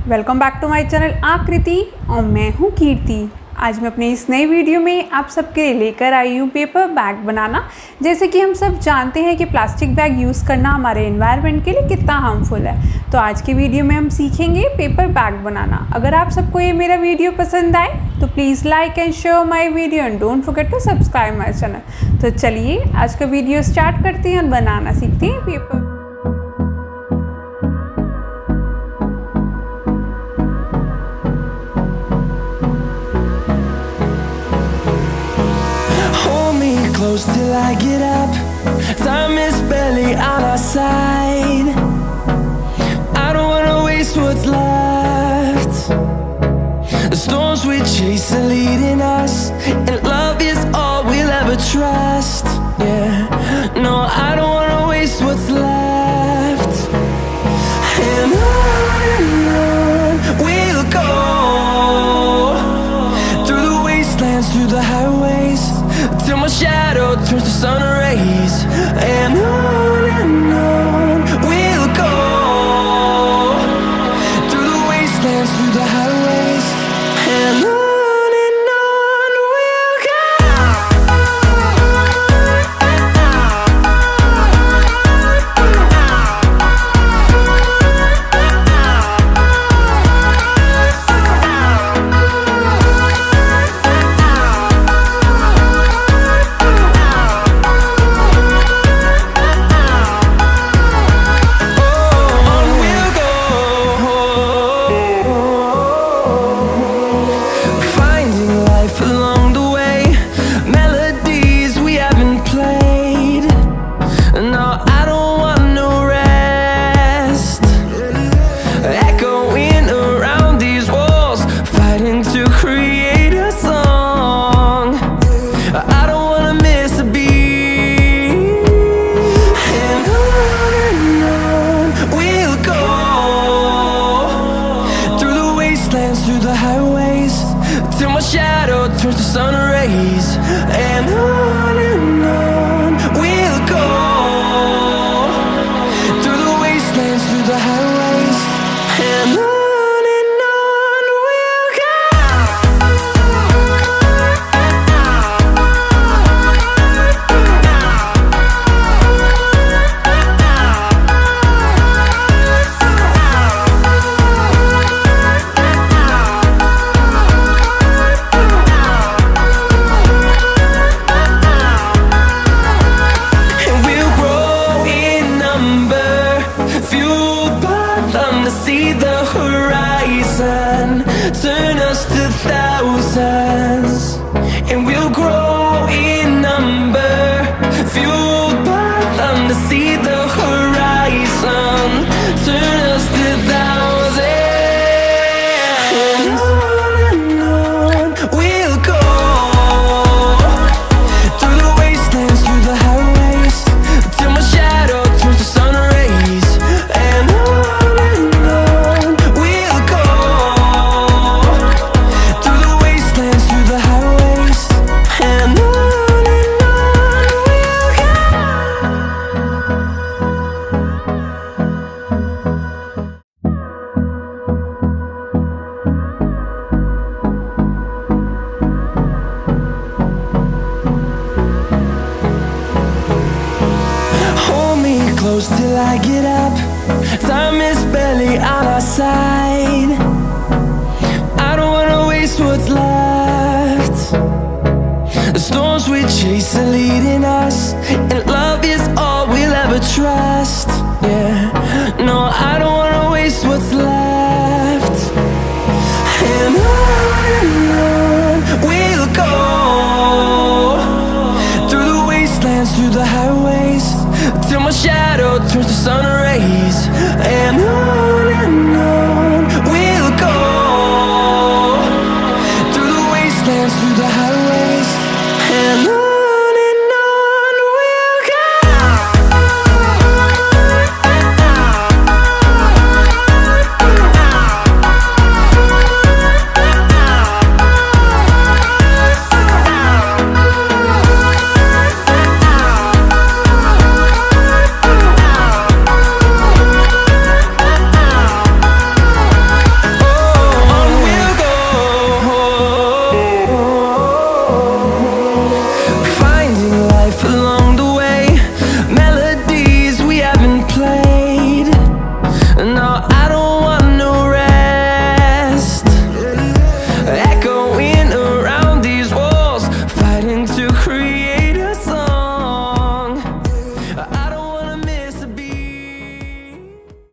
Welcome back to my channel Aakriti और मैं हूँ कीर्ति। आज मैं अपने इस नई वीडियो में आप सबके लिए लेकर आई हूँ पेपर बैग बनाना। जैसे कि हम सब जानते हैं कि प्लास्टिक बैग यूज़ करना हमारे एनवायरनमेंट के लिए कितना हार्मफुल है। तो आज की वीडियो में हम सीखेंगे पेपर बैग बनाना। अगर आप सबको ये मेरा वीडियो पसंद आए तो please like and share my video and don't forget to subscribe my channel. तो चलिए आज का वीडियो स्टार्ट करते हैं और बनाना सीखते हैं paper. Close till I get up. Time is barely on our side. I don't wanna waste what's left. The storms we chase are leading us, and love is all we'll ever trust. Yeah, no, I don't wanna waste what's left. And on we'll go, through the wastelands, through the highways, till my shadow turns to sun rays. And on we'll go, through the wastelands, through the highways. And on we'll go. Through the highways, till my shadow turns to sun rays. And on we'll go, through the wastelands, through the highways. And on we'll go. See the horizon, turn us to thousands, and we'll grow in number, fueled by them. To see the horizon, turn us to thousands, and on we'll go, through the wastelands, through the highways, till my shadow turns to sun rays. And close till I get up. Time is barely on our side. I don't wanna waste what's left. The storms we chase are leading us, and love is all we'll ever trust. Yeah, no, I don't wanna waste what's left. And on we'll go, through the wastelands, through the highways, till my shadow turns to sun rays. And on we'll go, through the wastelands, through the highways. And on life alone.